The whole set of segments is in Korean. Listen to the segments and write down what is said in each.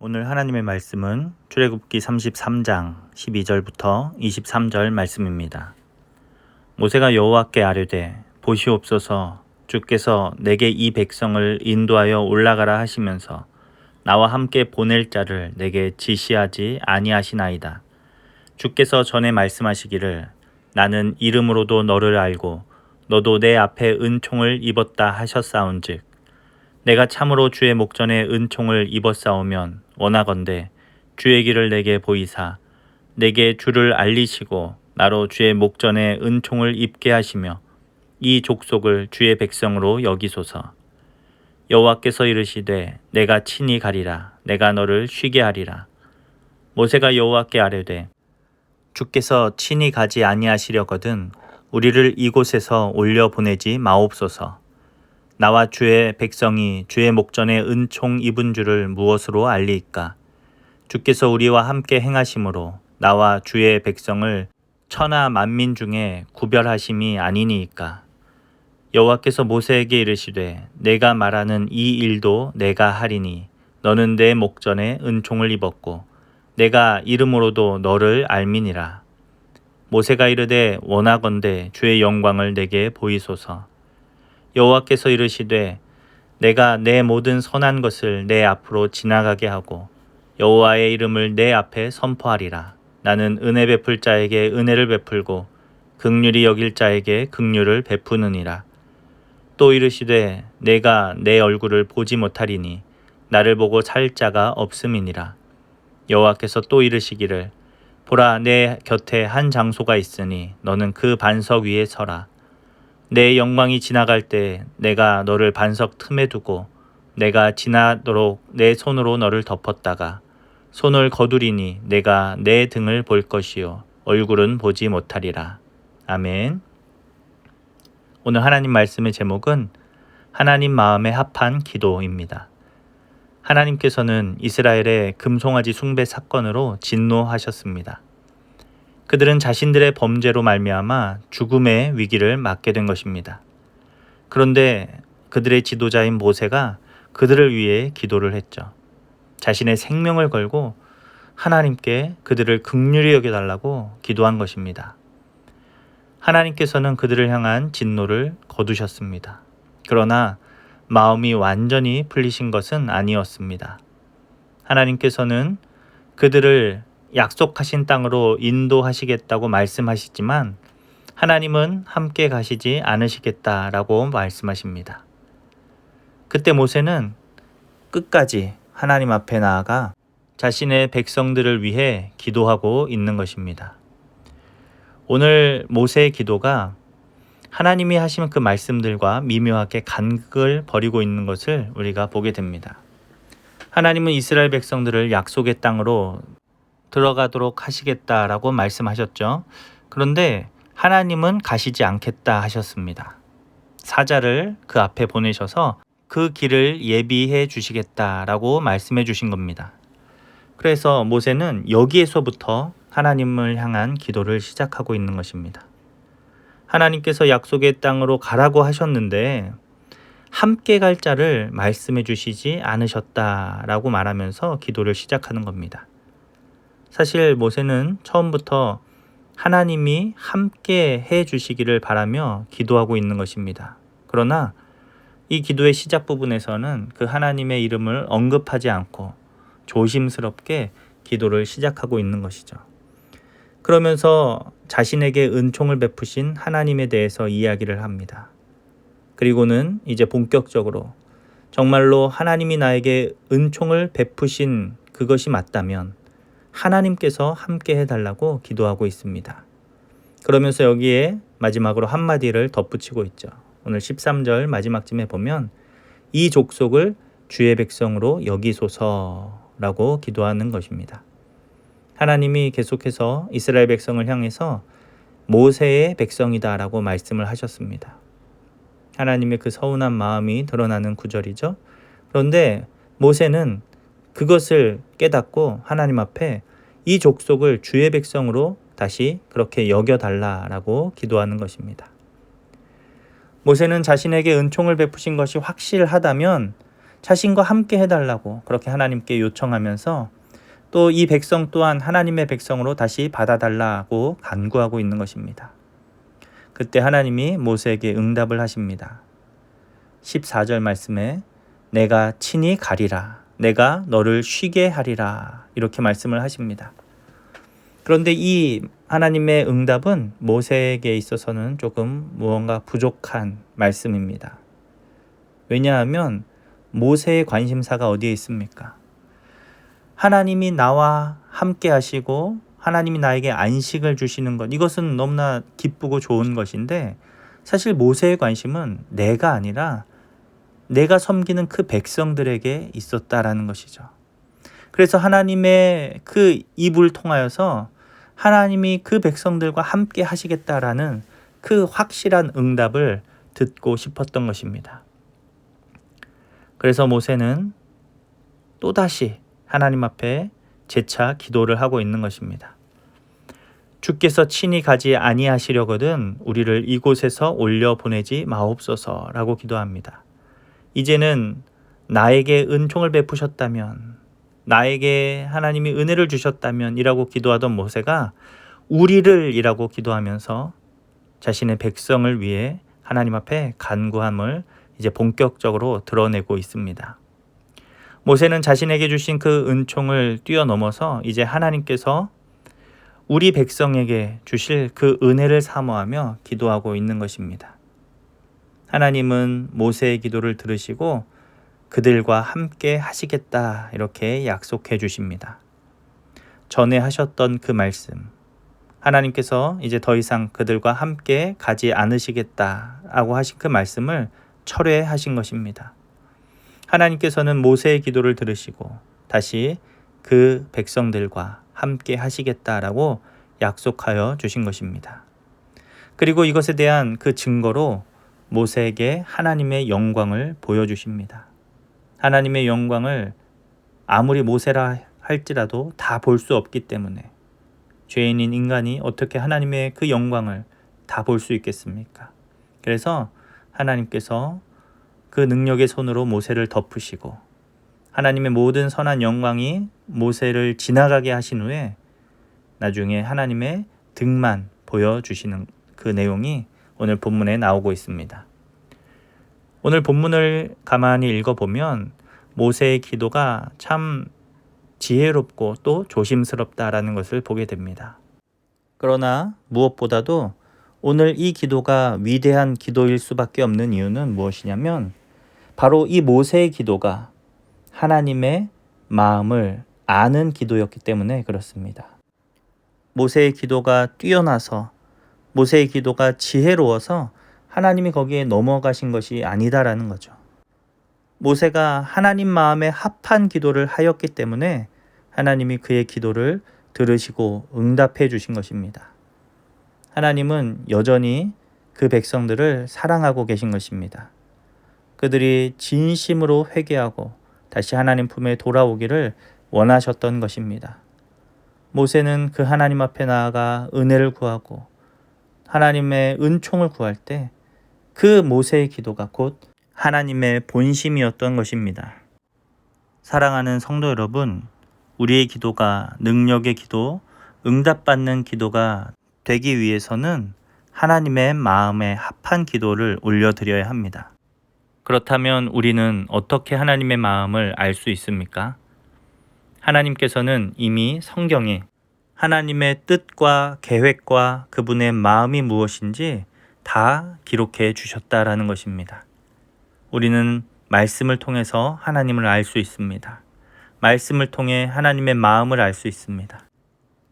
오늘 하나님의 말씀은 출애굽기 33장 12절부터 23절 말씀입니다. 모세가 여호와께 아뢰되 보시옵소서 주께서 내게 이 백성을 인도하여 올라가라 하시면서 나와 함께 보낼 자를 내게 지시하지 아니하시나이다. 주께서 전에 말씀하시기를 나는 이름으로도 너를 알고 너도 내 앞에 은총을 입었다 하셨사온즉 내가 참으로 주의 목전에 은총을 입었사오면 원하건대 주의 길을 내게 보이사 내게 주를 알리시고 나로 주의 목전에 은총을 입게 하시며 이 족속을 주의 백성으로 여기소서. 여호와께서 이르시되 내가 친히 가리라. 내가 너를 쉬게 하리라. 모세가 여호와께 아뢰되 주께서 친히 가지 아니하시려거든 우리를 이곳에서 올려 보내지 마옵소서. 나와 주의 백성이 주의 목전에 은총 입은 줄을 무엇으로 알리이까? 주께서 우리와 함께 행하심으로 나와 주의 백성을 천하 만민 중에 구별하심이 아니니이까? 여호와께서 모세에게 이르시되 내가 말하는 이 일도 내가 하리니 너는 내 목전에 은총을 입었고 내가 이름으로도 너를 알미니라. 모세가 이르되 원하건대 주의 영광을 내게 보이소서. 여호와께서 이르시되 내가 내 모든 선한 것을 내 앞으로 지나가게 하고 여호와의 이름을 내 앞에 선포하리라. 나는 은혜 베풀 자에게 은혜를 베풀고 긍휼히 여길 자에게 긍휼을 베푸느니라. 또 이르시되 내가 내 얼굴을 보지 못하리니 나를 보고 살 자가 없음이니라. 여호와께서 또 이르시기를 보라 내 곁에 한 장소가 있으니 너는 그 반석 위에 서라. 내 영광이 지나갈 때 내가 너를 반석 틈에 두고 내가 지나도록 내 손으로 너를 덮었다가 손을 거두리니 내가 내 등을 볼 것이요 얼굴은 보지 못하리라. 아멘. 오늘 하나님 말씀의 제목은 하나님 마음에 합한 기도입니다. 하나님께서는 이스라엘의 금송아지 숭배 사건으로 진노하셨습니다. 그들은 자신들의 범죄로 말미암아 죽음의 위기를 맞게 된 것입니다. 그런데 그들의 지도자인 모세가 그들을 위해 기도를 했죠. 자신의 생명을 걸고 하나님께 그들을 긍휼히 여겨달라고 기도한 것입니다. 하나님께서는 그들을 향한 진노를 거두셨습니다. 그러나 마음이 완전히 풀리신 것은 아니었습니다. 하나님께서는 그들을 약속하신 땅으로 인도하시겠다고 말씀하시지만 하나님은 함께 가시지 않으시겠다라고 말씀하십니다. 그때 모세는 끝까지 하나님 앞에 나아가 자신의 백성들을 위해 기도하고 있는 것입니다. 오늘 모세의 기도가 하나님이 하신 그 말씀들과 미묘하게 간극을 벌이고 있는 것을 우리가 보게 됩니다. 하나님은 이스라엘 백성들을 약속의 땅으로 들어가도록 하시겠다라고 말씀하셨죠. 그런데 하나님은 가시지 않겠다 하셨습니다. 사자를 그 앞에 보내셔서 그 길을 예비해 주시겠다라고 말씀해 주신 겁니다. 그래서 모세는 여기에서부터 하나님을 향한 기도를 시작하고 있는 것입니다. 하나님께서 약속의 땅으로 가라고 하셨는데 함께 갈 자를 말씀해 주시지 않으셨다라고 말하면서 기도를 시작하는 겁니다. 사실 모세는 처음부터 하나님이 함께 해 주시기를 바라며 기도하고 있는 것입니다. 그러나 이 기도의 시작 부분에서는 그 하나님의 이름을 언급하지 않고 조심스럽게 기도를 시작하고 있는 것이죠. 그러면서 자신에게 은총을 베푸신 하나님에 대해서 이야기를 합니다. 그리고는 이제 본격적으로 정말로 하나님이 나에게 은총을 베푸신 그것이 맞다면 하나님께서 함께 해달라고 기도하고 있습니다. 그러면서 여기에 마지막으로 한마디를 덧붙이고 있죠. 오늘 13절 마지막쯤에 보면 이 족속을 주의 백성으로 여기소서라고 기도하는 것입니다. 하나님이 계속해서 이스라엘 백성을 향해서 모세의 백성이다라고 말씀을 하셨습니다. 하나님의 그 서운한 마음이 드러나는 구절이죠. 그런데 모세는 그것을 깨닫고 하나님 앞에 이 족속을 주의 백성으로 다시 그렇게 여겨달라라고 기도하는 것입니다. 모세는 자신에게 은총을 베푸신 것이 확실하다면 자신과 함께 해달라고 그렇게 하나님께 요청하면서 또 이 백성 또한 하나님의 백성으로 다시 받아달라고 간구하고 있는 것입니다. 그때 하나님이 모세에게 응답을 하십니다. 14절 말씀에 내가 친히 가리라. 내가 너를 쉬게 하리라. 이렇게 말씀을 하십니다. 그런데 이 하나님의 응답은 모세에게 있어서는 조금 무언가 부족한 말씀입니다. 왜냐하면 모세의 관심사가 어디에 있습니까? 하나님이 나와 함께 하시고 하나님이 나에게 안식을 주시는 것, 이것은 너무나 기쁘고 좋은 것인데 사실 모세의 관심은 내가 아니라 내가 섬기는 그 백성들에게 있었다라는 것이죠. 그래서 하나님의 그 입을 통하여서 하나님이 그 백성들과 함께 하시겠다라는 그 확실한 응답을 듣고 싶었던 것입니다. 그래서 모세는 또다시 하나님 앞에 재차 기도를 하고 있는 것입니다. 주께서 친히 가지 아니하시려거든 우리를 이곳에서 올려보내지 마옵소서라고 기도합니다. 이제는 나에게 은총을 베푸셨다면, 나에게 하나님이 은혜를 주셨다면 이라고 기도하던 모세가 우리를 이라고 기도하면서 자신의 백성을 위해 하나님 앞에 간구함을 이제 본격적으로 드러내고 있습니다. 모세는 자신에게 주신 그 은총을 뛰어넘어서 이제 하나님께서 우리 백성에게 주실 그 은혜를 사모하며 기도하고 있는 것입니다. 하나님은 모세의 기도를 들으시고 그들과 함께 하시겠다 이렇게 약속해 주십니다. 전에 하셨던 그 말씀, 하나님께서 이제 더 이상 그들과 함께 가지 않으시겠다라고 하신 그 말씀을 철회하신 것입니다. 하나님께서는 모세의 기도를 들으시고 다시 그 백성들과 함께 하시겠다라고 약속하여 주신 것입니다. 그리고 이것에 대한 그 증거로 모세에게 하나님의 영광을 보여주십니다. 하나님의 영광을 아무리 모세라 할지라도 다 볼 수 없기 때문에 죄인인 인간이 어떻게 하나님의 그 영광을 다 볼 수 있겠습니까? 그래서 하나님께서 그 능력의 손으로 모세를 덮으시고 하나님의 모든 선한 영광이 모세를 지나가게 하신 후에 나중에 하나님의 등만 보여주시는 그 내용이 오늘 본문에 나오고 있습니다. 오늘 본문을 가만히 읽어보면 모세의 기도가 참 지혜롭고 또 조심스럽다라는 것을 보게 됩니다. 그러나 무엇보다도 오늘 이 기도가 위대한 기도일 수밖에 없는 이유는 무엇이냐면 바로 이 모세의 기도가 하나님의 마음을 아는 기도였기 때문에 그렇습니다. 모세의 기도가 뛰어나서 모세의 기도가 지혜로워서 하나님이 거기에 넘어가신 것이 아니다라는 거죠. 모세가 하나님 마음에 합한 기도를 하였기 때문에 하나님이 그의 기도를 들으시고 응답해 주신 것입니다. 하나님은 여전히 그 백성들을 사랑하고 계신 것입니다. 그들이 진심으로 회개하고 다시 하나님 품에 돌아오기를 원하셨던 것입니다. 모세는 그 하나님 앞에 나아가 은혜를 구하고 하나님의 은총을 구할 때 그 모세의 기도가 곧 하나님의 본심이었던 것입니다. 사랑하는 성도 여러분, 우리의 기도가 능력의 기도, 응답받는 기도가 되기 위해서는 하나님의 마음에 합한 기도를 올려드려야 합니다. 그렇다면 우리는 어떻게 하나님의 마음을 알 수 있습니까? 하나님께서는 이미 성경에 하나님의 뜻과 계획과 그분의 마음이 무엇인지 다 기록해 주셨다라는 것입니다. 우리는 말씀을 통해서 하나님을 알 수 있습니다. 말씀을 통해 하나님의 마음을 알 수 있습니다.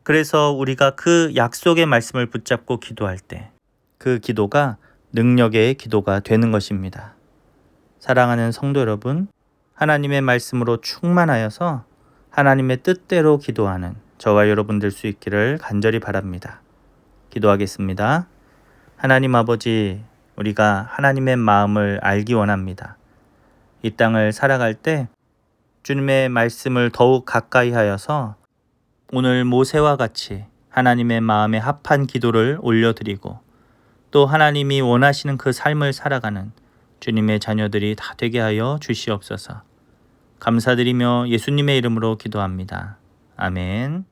그래서 우리가 그 약속의 말씀을 붙잡고 기도할 때 그 기도가 능력의 기도가 되는 것입니다. 사랑하는 성도 여러분, 하나님의 말씀으로 충만하여서 하나님의 뜻대로 기도하는 저와 여러분 될 수 있기를 간절히 바랍니다. 기도하겠습니다. 하나님 아버지, 우리가 하나님의 마음을 알기 원합니다. 이 땅을 살아갈 때 주님의 말씀을 더욱 가까이 하여서 오늘 모세와 같이 하나님의 마음에 합한 기도를 올려드리고 또 하나님이 원하시는 그 삶을 살아가는 주님의 자녀들이 다 되게 하여 주시옵소서. 감사드리며 예수님의 이름으로 기도합니다. 아멘.